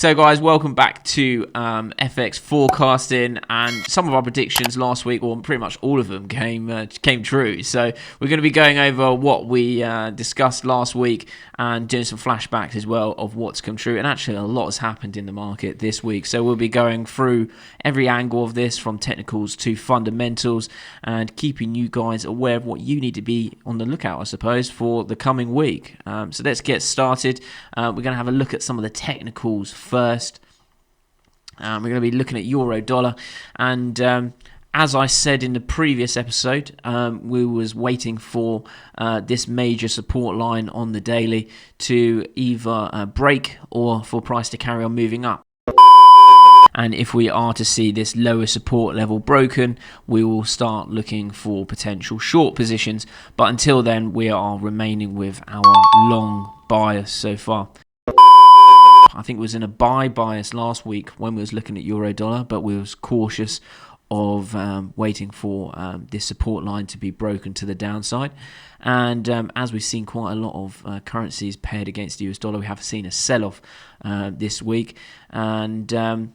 So guys, welcome back to FX forecasting, and some of our predictions last week, or pretty much all of them, came true. So we're going to be going over what we discussed last week and doing some flashbacks as well of what's come true. And actually a lot has happened in the market this week. So we'll be going through every angle of this, from technicals to fundamentals, and keeping you guys aware of what you need to be on the lookout, I suppose, for the coming week. So let's get started. We're going to have a look at some of the technicals first. We're going to be looking at euro dollar, and as I said in the previous episode, we was waiting for this major support line on the daily to either break or for price to carry on moving up. And if we are to see this lower support level broken, we will start looking for potential short positions. But until then, we are remaining with our long bias so far. I think it was in a buy bias last week when we was looking at euro dollar, but we was cautious of waiting for this support line to be broken to the downside. And as we've seen quite a lot of currencies paired against the US dollar, we have seen a sell-off this week. And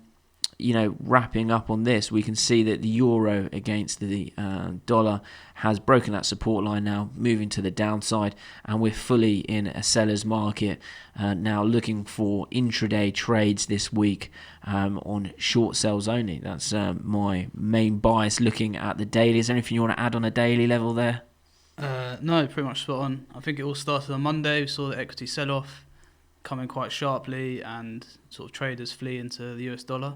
wrapping up on this, we can see that the euro against the dollar has broken that support line now, moving to the downside, and we're fully in a seller's market now, looking for intraday trades this week on short sells only. That's my main bias looking at the daily. Is there anything you want to add on a daily level there? No, pretty much spot on. I think it all started on Monday. We saw the equity sell-off coming quite sharply, and sort of traders flee into the US dollar.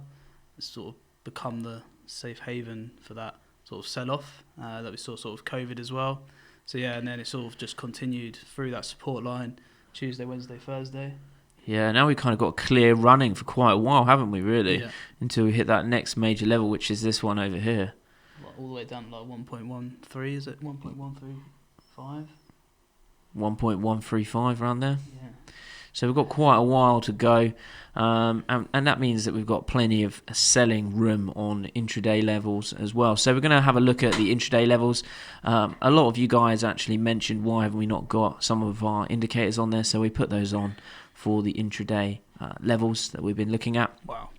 It's sort of become the safe haven for that sort of sell-off that we saw sort of COVID as well. So yeah, and then it sort of just continued through that support line Tuesday, Wednesday, Thursday. Yeah, now we've kind of got clear running for quite a while, haven't we, really? Yeah. Until we hit that next major level, which is this one over here. All the way down to like 1.13, is it? 1.135? 1.135 around there. Yeah. So we've got quite a while to go, and that means that we've got plenty of selling room on intraday levels as well. So we're going to have a look at the intraday levels. A lot of you guys actually mentioned, why have we not got some of our indicators on there? So we put those on for the intraday levels that we've been looking at. Wow.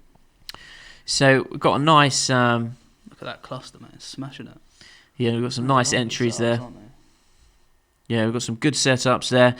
So we've got a nice... Look at that cluster, man. It's smashing it. Yeah, we've got some nice entries there. Yeah, we've got some good setups there.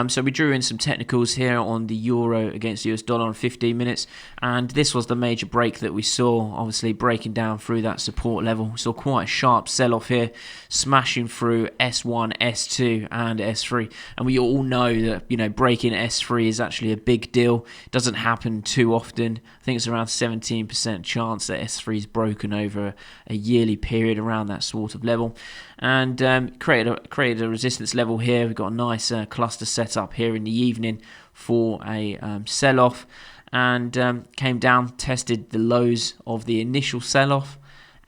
So we drew in some technicals here on the euro against the US dollar on 15 minutes. And this was the major break that we saw, obviously breaking down through that support level. We saw quite a sharp sell-off here, smashing through S1, S2 and S3. And we all know that, breaking S3 is actually a big deal. It doesn't happen too often. I think it's around 17% chance that S3 is broken over a yearly period around that sort of level. And created a resistance level here. We've got a nice cluster set up here in the evening for a sell-off, and came down, tested the lows of the initial sell-off,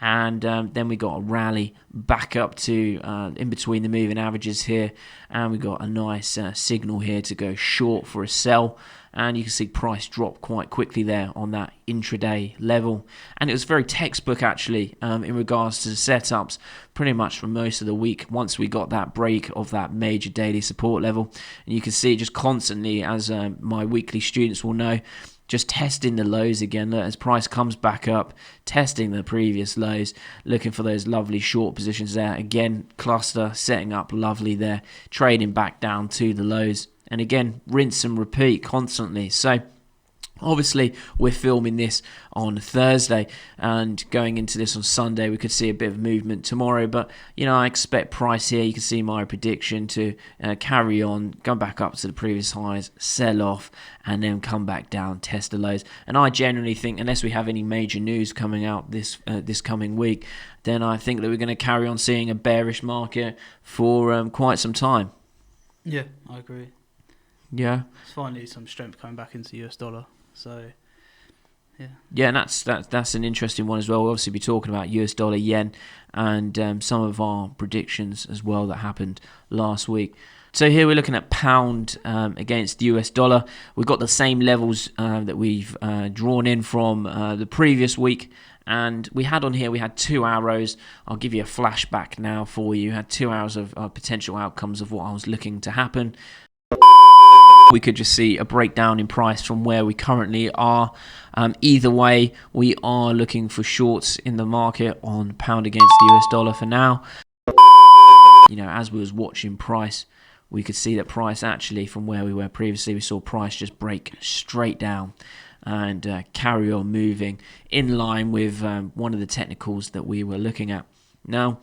and then we got a rally back up to in between the moving averages here, and we got a nice signal here to go short for a sell. And you can see price drop quite quickly there on that intraday level. And it was very textbook, actually, in regards to the setups, pretty much for most of the week once we got that break of that major daily support level. And you can see just constantly, as my weekly students will know, just testing the lows again. Look, as price comes back up, testing the previous lows, looking for those lovely short positions there. Again, cluster setting up lovely there, trading back down to the lows. And again, rinse and repeat constantly. So obviously we're filming this on Thursday, and going into this on Sunday we could see a bit of movement tomorrow, but I expect price here, you can see my prediction, to carry on, go back up to the previous highs, sell off, and then come back down, test the lows. And I generally think, unless we have any major news coming out this coming week, then I think that we're going to carry on seeing a bearish market for quite some time. Yeah, I agree. Yeah, it's finally some strength coming back into US dollar. So, yeah. Yeah, and that's an interesting one as well. We'll obviously be talking about US dollar, yen, and some of our predictions as well that happened last week. So here we're looking at pound against the US dollar. We've got the same levels that we've drawn in from the previous week. And we had on here, we had 2 arrows. I'll give you a flashback now for you. We had 2 hours of potential outcomes of what I was looking to happen. we could just see a breakdown in price from where we currently are. Either way, we are looking for shorts in the market on pound against the US dollar for now. You know, as we was watching price, we could see that price actually from where we were previously, we saw price just break straight down and carry on moving in line with one of the technicals that we were looking at. Now,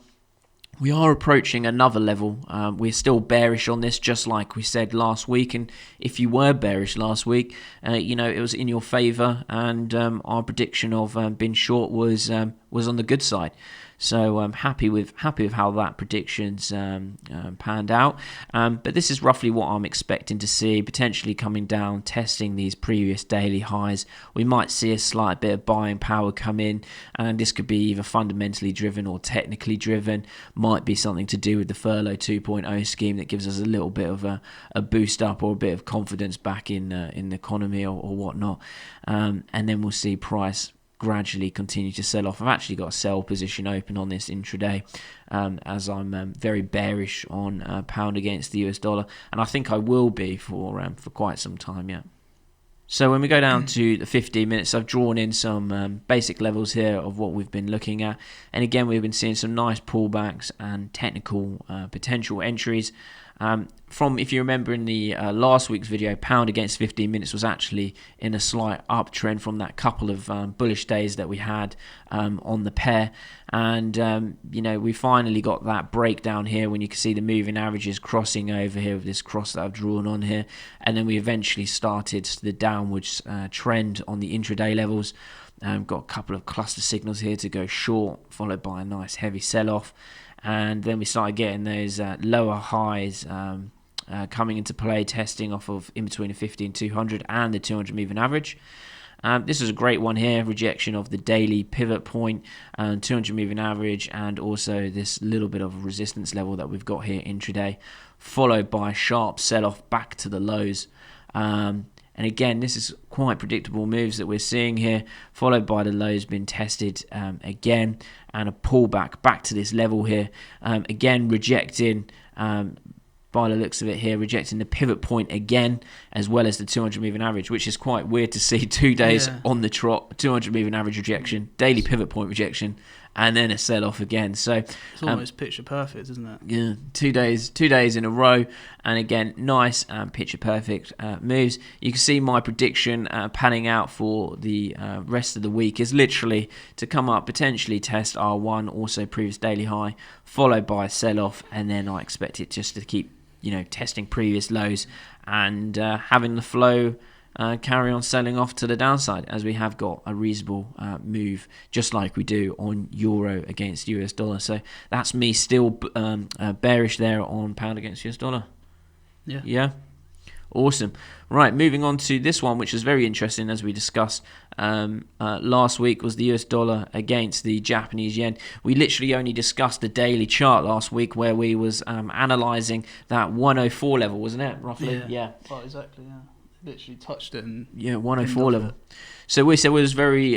we are approaching another level. We're still bearish on this, just like we said last week. And if you were bearish last week, you know, it was in your favour, and our prediction of being short was on the good side. So I'm happy with how that prediction's panned out. But this is roughly what I'm expecting to see, potentially coming down, testing these previous daily highs. We might see a slight bit of buying power come in, and this could be either fundamentally driven or technically driven. Might be something to do with the Furlough 2.0 scheme that gives us a little bit of a boost up or a bit of confidence back in the economy or whatnot. And then we'll see price gradually continue to sell off. I've actually got a sell position open on this intraday, as I'm very bearish on pound against the US dollar, and I think I will be for quite some time yet. So when we go down to the 15 minutes, I've drawn in some basic levels here of what we've been looking at, and again we've been seeing some nice pullbacks and technical potential entries. From, if you remember in the last week's video, pound against 15 minutes was actually in a slight uptrend from that couple of bullish days that we had on the pair, and you know, we finally got that breakdown here when you can see the moving averages crossing over here with this cross that I've drawn on here, and then we eventually started the downwards trend on the intraday levels. Got a couple of cluster signals here to go short, followed by a nice heavy sell-off. And then we started getting those lower highs coming into play, testing off of in between the 50 and 200 and the 200 moving average. This is a great one here, rejection of the daily pivot point, 200 moving average, and also this little bit of resistance level that we've got here intraday, followed by a sharp sell-off back to the lows. And again, this is quite predictable moves that we're seeing here, followed by the lows being tested again, and a pullback back to this level here. Again, rejecting, by the looks of it here, rejecting the pivot point again, as well as the 200 moving average, which is quite weird to see 2 days on the trot, 200 moving average rejection, daily pivot point rejection, and then a sell-off again. So it's almost picture perfect, isn't it? Yeah, 2 days in a row, and again, nice picture perfect moves. You can see my prediction panning out for the rest of the week is literally to come up, potentially test R1, also previous daily high, followed by a sell-off, and then I expect it just to keep, you know, testing previous lows and having the flow carry on selling off to the downside, as we have got a reasonable move just like we do on euro against US dollar. So that's me still bearish there on pound against US dollar. Yeah, awesome. Right, moving on to this one, which is very interesting, as we discussed last week, was the US dollar against the Japanese yen. We literally only discussed the daily chart last week, where we was analysing that 104 level, wasn't it, roughly? Yeah. Well, exactly, yeah. Literally touched it, and 104 level. So we said we was very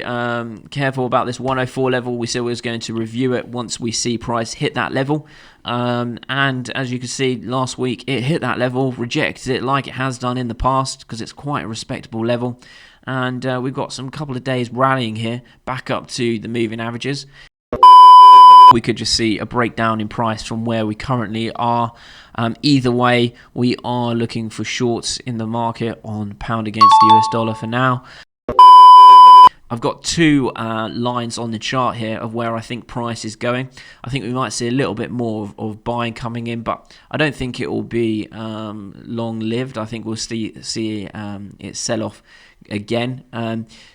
careful about this 104 level. We said we was going to review it once we see price hit that level, and as you can see last week, it hit that level, rejected it like it has done in the past, because it's quite a respectable level, and we've got some couple of days rallying here back up to the moving averages. We could just see a breakdown in price from where we currently are. Either way, we are looking for shorts in the market on pound against the US dollar for now. I've got two lines on the chart here of where I think price is going. I think we might see a little bit more of buying coming in, but I don't think it will be long-lived. I think we'll see it sell off again.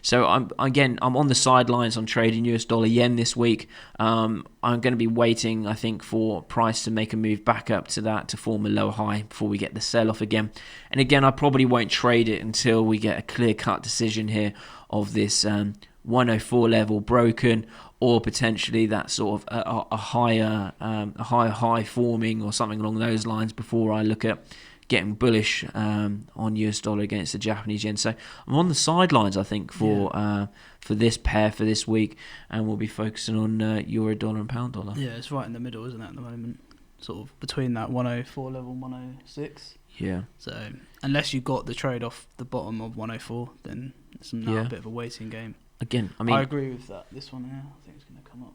So I'm on the sidelines on trading US dollar yen this week. I'm going to be waiting, I think, for price to make a move back up to that, to form a lower high before we get the sell off again. And again, I probably won't trade it until we get a clear-cut decision here of this 104 level broken, or potentially that sort of a higher high forming or something along those lines, before I look at getting bullish on US dollar against the Japanese yen. So I'm on the sidelines, I think, for this pair for this week, and we'll be focusing on euro dollar and pound dollar. Yeah, it's right in the middle, isn't it, at the moment? Sort of between that 104 level and 106. Yeah. So unless you got the trade off the bottom of 104, then it's now a bit of a waiting game. Again, I mean, I agree with that. This one here, I think it's going to come up.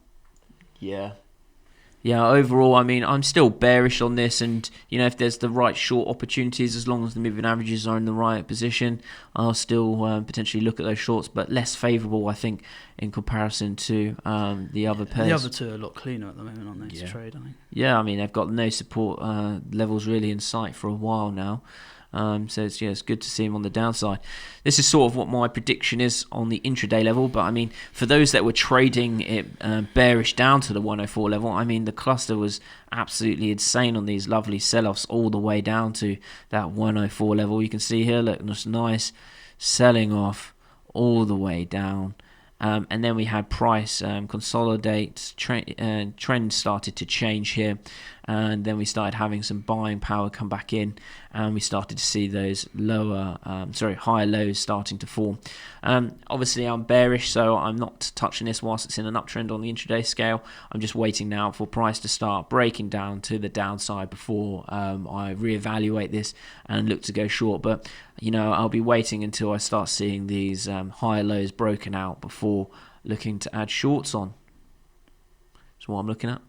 Yeah. Yeah, overall, I mean, I'm still bearish on this, and, you know, if there's the right short opportunities, as long as the moving averages are in the right position, I'll still potentially look at those shorts, but less favourable, I think, in comparison to the other pairs. The other two are a lot cleaner at the moment, aren't they, to trade, I think. Yeah, I mean, they've got no support levels really in sight for a while now. So it's good to see him on the downside. This is sort of what my prediction is on the intraday level, but I mean, for those that were trading it bearish down to the 104 level, I mean, the cluster was absolutely insane on these lovely sell-offs all the way down to that 104 level. You can see here, look, just nice selling off all the way down. And then we had price consolidate, trend started to change here, and then we started having some buying power come back in, and we started to see those higher lows starting to form. Obviously I'm bearish, so I'm not touching this whilst it's in an uptrend on the intraday scale. I'm just waiting now for price to start breaking down to the downside before I reevaluate this and look to go short. But you know, I'll be waiting until I start seeing these higher lows broken out before looking to add shorts on. That's what I'm looking at.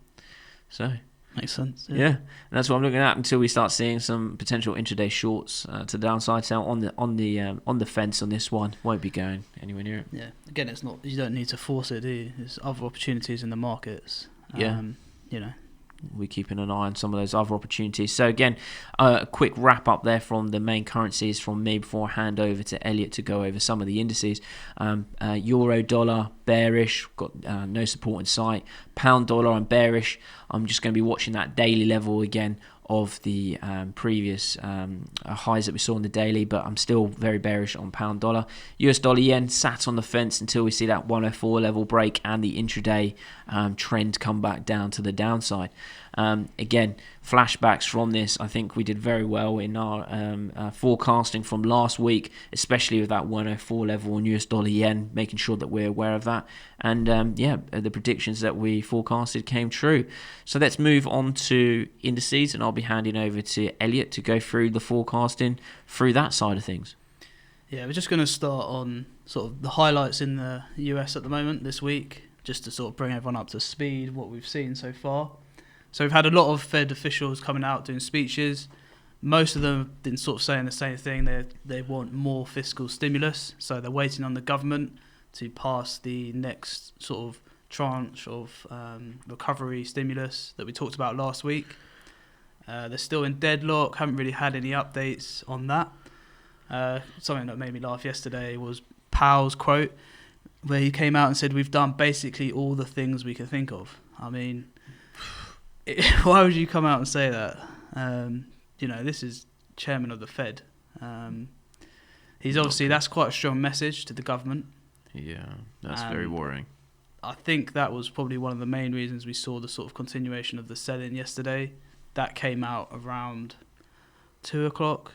So makes sense. Yeah, and that's what I'm looking at until we start seeing some potential intraday shorts to the downside. So on the fence on this one, won't be going anywhere near it. Yeah, again, it's not. You don't need to force it, do you? There's other opportunities in the markets. You know. We're keeping an eye on some of those other opportunities. So again, a quick wrap up there from the main currencies from me before I hand over to Elliot to go over some of the indices. Euro dollar bearish, got no support in sight. Pound dollar, I'm bearish. I'm just going to be watching that daily level again of the previous highs that we saw in the daily, but I'm still very bearish on pound dollar. US dollar yen sat on the fence until we see that 104 level break and the intraday trend come back down to the downside. Again, flashbacks from this, I think we did very well in our forecasting from last week, especially with that 104 level on US dollar yen, making sure that we're aware of that. And the predictions that we forecasted came true. So let's move on to indices, and I'll be handing over to Elliot to go through the forecasting through that side of things. Yeah, we're just going to start on sort of the highlights in the US at the moment this week, just to sort of bring everyone up to speed, what we've seen so far. So we've had a lot of Fed officials coming out doing speeches. Most of them have been sort of saying the same thing. They want more fiscal stimulus, so they're waiting on the government to pass the next sort of tranche of recovery stimulus that we talked about last week. They're still in deadlock, haven't really had any updates on that. Something that made me laugh yesterday was Powell's quote, where he came out and said, "We've done basically all the things we can think of." I mean, why would you come out and say that? This is chairman of the Fed. He's obviously, that's quite a strong message to the government. Yeah, that's very worrying. I think that was probably one of the main reasons we saw the sort of continuation of the sell-in yesterday. That came out around 2 o'clock,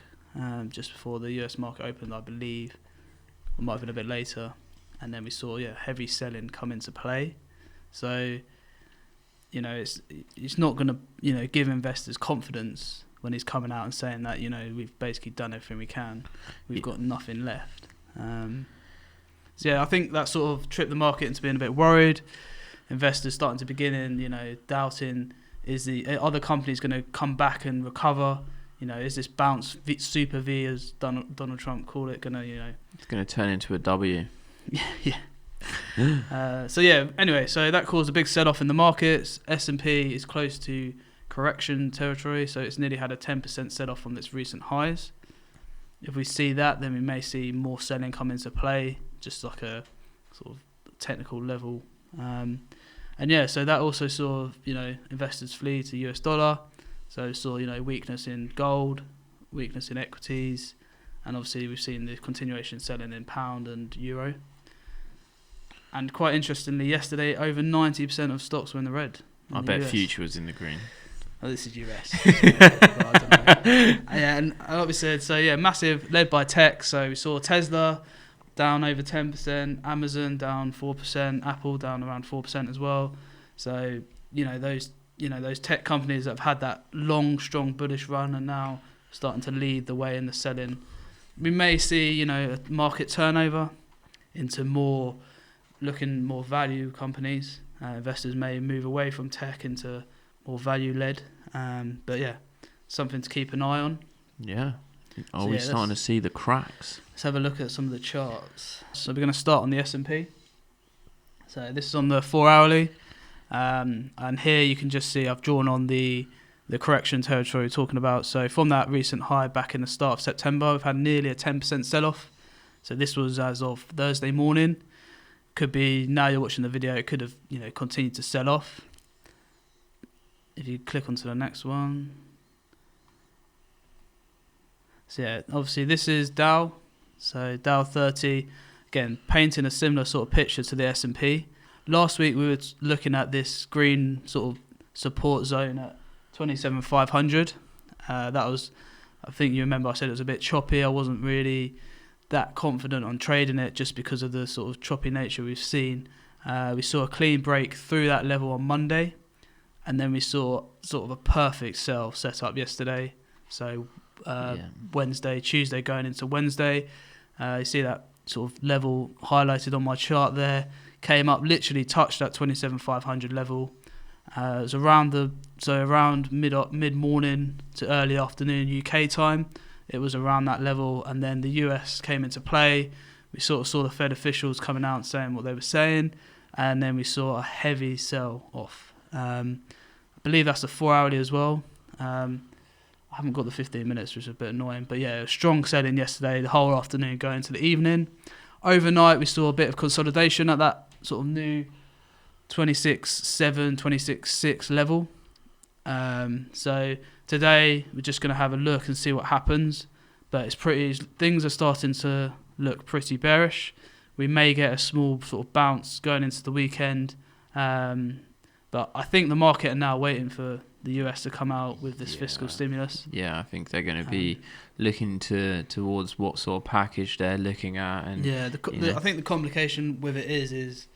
just before the US market opened, I believe. It might have been a bit later. And then we saw, heavy selling come into play. So, it's not going to, give investors confidence when he's coming out and saying that, we've basically done everything we can. We've got nothing left. I think that sort of tripped the market into being a bit worried. Investors starting to begin in, doubting, is the other companies going to come back and recover? Is this bounce super V, as Donald Trump called it, going to, It's going to turn into a W. Yeah. Anyway, so that caused a big sell-off in the markets. S&P is close to correction territory, so it's nearly had a 10% sell-off from its recent highs. If we see that, then we may see more selling come into play, just like a sort of technical level. So that also saw, investors flee to US dollar. So saw, weakness in gold, weakness in equities, and obviously we've seen the continuation selling in pound and euro. And quite interestingly, yesterday, over 90% of stocks were in the red. I bet future was in the green. Oh, this is US. I don't know. And like we said, massive, led by tech. So we saw Tesla down over 10%, Amazon down 4%, Apple down around 4% as well. So those tech companies that have had that long, strong bullish run are now starting to lead the way in the selling. We may see, a market turnover into more value companies. Investors may move away from tech into more value-led. But yeah, something to keep an eye on. Yeah. Are we starting to see the cracks? Let's have a look at some of the charts. So we're going to start on the S&P. So this is on the 4-hourly. And here you can just see I've drawn on the correction territory we're talking about. So from that recent high back in the start of September, we've had nearly a 10% sell-off. So this was as of Thursday morning. Could be, now you're watching the video, it could have continued to sell off. If you click onto the next one. So yeah, obviously this is Dow. So Dow 30, again, painting a similar sort of picture to the S&P. Last week we were looking at this green sort of support zone at 27,500. That was, I think you remember I said it was a bit choppy. I wasn't really that confident on trading it just because of the sort of choppy nature we've seen. We saw a clean break through that level on Monday, and then we saw sort of a perfect sell set up yesterday. So Wednesday, Tuesday going into Wednesday. You see that sort of level highlighted on my chart there. Came up, literally touched that 27,500 level. It was around mid-morning to early afternoon UK time. It was around that level, and then the US came into play. We sort of saw the Fed officials coming out and saying what they were saying, and then we saw a heavy sell off. I believe that's the 4-hourly as well. I haven't got the 15 minutes, which is a bit annoying. But yeah, strong selling yesterday, the whole afternoon going into the evening. Overnight, we saw a bit of consolidation at that sort of new 26.7, 26.6 level. So today, we're just going to have a look and see what happens. But things are starting to look pretty bearish. We may get a small sort of bounce going into the weekend. But I think the market are now waiting for the US to come out with this fiscal stimulus. Yeah, I think they're going to be looking towards what sort of package they're looking at. And I think the complication with it is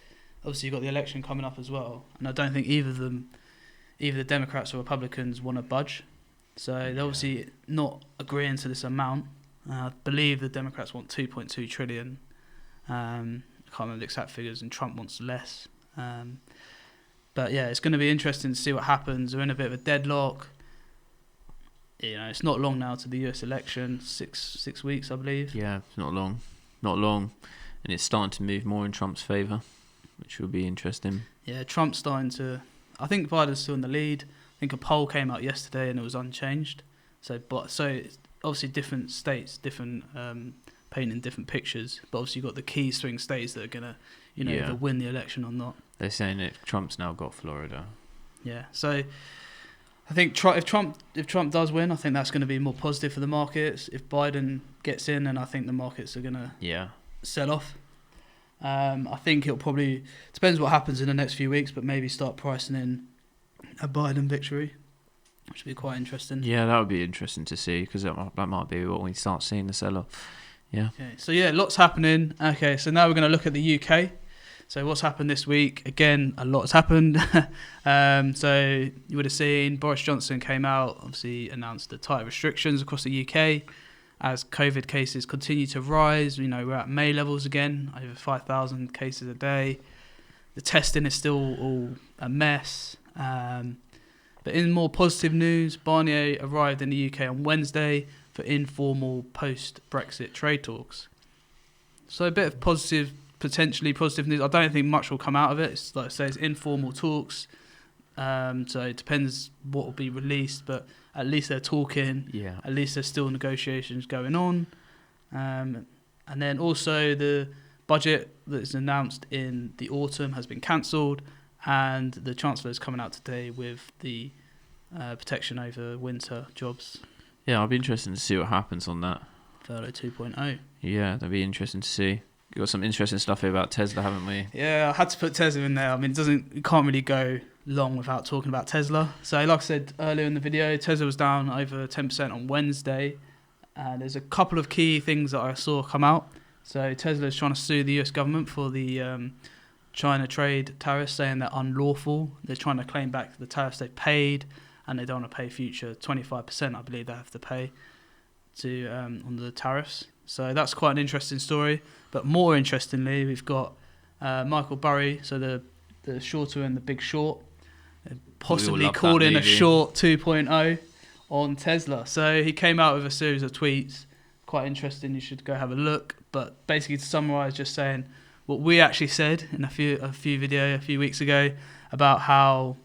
obviously you've got the election coming up as well, and I don't think either the Democrats or Republicans want to budge. So they're obviously not agreeing to this amount. I believe the Democrats want 2.2 trillion. I can't remember the exact figures, and Trump wants less. But yeah, it's going to be interesting to see what happens. We're in a bit of a deadlock. It's not long now to the US election. Six weeks, I believe. Yeah, it's not long, and it's starting to move more in Trump's favour, which will be interesting. Yeah, Trump's starting to. I think Biden's still in the lead. I think a poll came out yesterday and it was unchanged. So obviously different states, painting different pictures. But obviously you've got the key swing states that are gonna, either win the election or not. They're saying that Trump's now got Florida. Yeah, so I think if Trump does win, I think that's going to be more positive for the markets. If Biden gets in, then I think the markets are going to sell off. I think it'll probably depends what happens in the next few weeks, but maybe start pricing in a Biden victory, which would be quite interesting. Yeah, that would be interesting to see, because that might be what we start seeing the sell-off. Yeah. Okay, so lots happening. Okay, so now we're going to look at the UK. So what's happened this week? Again, a lot has happened. So you would have seen Boris Johnson came out, obviously announced the tight restrictions across the UK as COVID cases continue to rise. We're at May levels again, over 5,000 cases a day. The testing is still all a mess. But in more positive news, Barnier arrived in the UK on Wednesday for informal post-Brexit trade talks. So a bit of potentially positive news. I don't think much will come out of it. It's like I say, it's informal talks. So it depends what will be released, but at least they're talking. Yeah. At least there's still negotiations going on. And then also the budget that's announced in the autumn has been cancelled, and the Chancellor is coming out today with the protection over winter jobs. Yeah, I'll be interested to see what happens on that. Furlough 2.0. Yeah, that'd be interesting to see. We've got some interesting stuff here about Tesla, haven't we? Yeah, I had to put Tesla in there. I mean, you can't really go long without talking about Tesla. So like I said earlier in the video, Tesla was down over 10% on Wednesday. There's a couple of key things that I saw come out. So Tesla is trying to sue the US government for the China trade tariffs, saying they're unlawful. They're trying to claim back the tariffs they paid, and they don't want to pay future 25%, I believe they have to pay. to on the tariffs. So that's quite an interesting story. But more interestingly, we've got Michael Burry, so the shorter and the big short, possibly called in a short 2.0 on Tesla. So he came out with a series of tweets, quite interesting. You should go have a look. But basically, to summarise, just saying what we actually said in a few weeks ago about how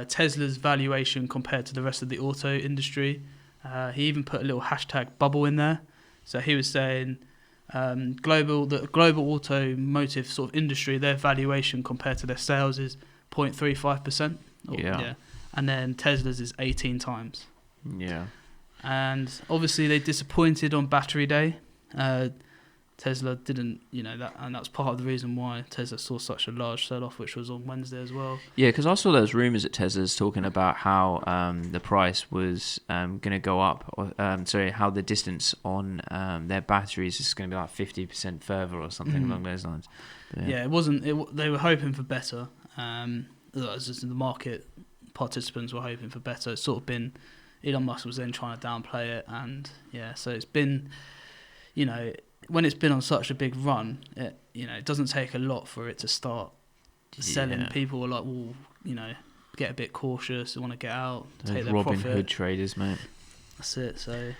Tesla's valuation compared to the rest of the auto industry. He even put a little hashtag bubble in there. So he was saying the global automotive sort of industry, their valuation compared to their sales is 0.35%. Yeah. And then Tesla's is 18 times. Yeah. And obviously they disappointed on battery day. Tesla didn't, and that's part of the reason why Tesla saw such a large sell-off, which was on Wednesday as well. Yeah, because I saw those rumours at Tesla's talking about how the price was going to go up, how the distance on their batteries is going to be like 50% further or something along those lines. Yeah, it wasn't. They were hoping for better. The market participants were hoping for better. It's sort of been, Elon Musk was then trying to downplay it, and so it's been, when it's been on such a big run, it doesn't take a lot for it to start selling. People are like, well, get a bit cautious, they want to get out, take their profit. Robin Hood traders, mate. That's it. So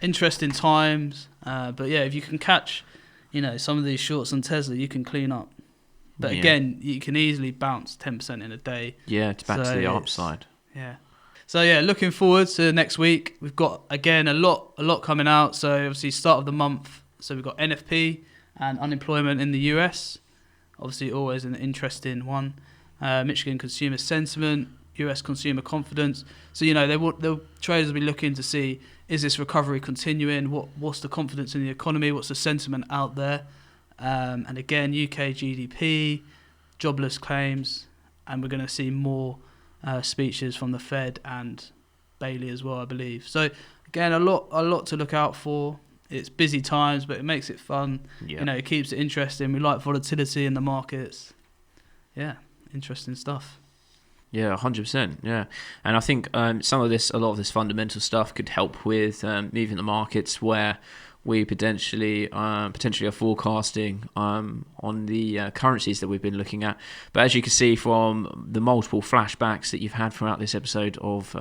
interesting times, but if you can catch, some of these shorts on Tesla, you can clean up. But again, you can easily bounce 10% in a day. Yeah, it's back to the upside. Yeah. So looking forward to next week. We've got again a lot coming out. So obviously start of the month. So we've got NFP and unemployment in the US. Obviously always an interesting one. Michigan consumer sentiment, US consumer confidence. So the traders will be looking to see, is this recovery continuing? What's the confidence in the economy? What's the sentiment out there? And again, UK GDP, jobless claims, and we're going to see more speeches from the Fed and Bailey as well, I believe. So again, a lot to look out for. It's busy times, but it makes it fun. Yeah. It keeps it interesting. We like volatility in the markets. Yeah, interesting stuff. Yeah, 100%. Yeah, and I think a lot of this fundamental stuff could help with moving the markets where we potentially are forecasting on the currencies that we've been looking at. But as you can see from the multiple flashbacks that you've had throughout this episode of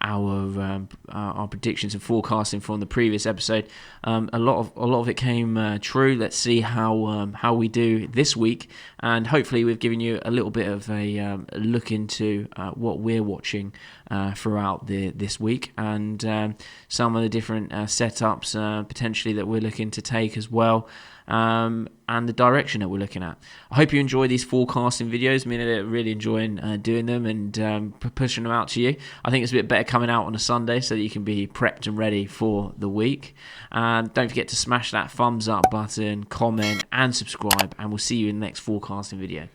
our predictions and forecasting from the previous episode, a lot of it came true. Let's see how we do this week, and hopefully we've given you a little bit of a look into what we're watching throughout this week, and some of the different setups potentially that we're looking to take as well. And the direction that we're looking at. I hope you enjoy these forecasting videos. I mean, I'm really enjoying doing them and pushing them out to you. I think it's a bit better coming out on a Sunday so that you can be prepped and ready for the week. And don't forget to smash that thumbs up button, comment and subscribe, and we'll see you in the next forecasting video.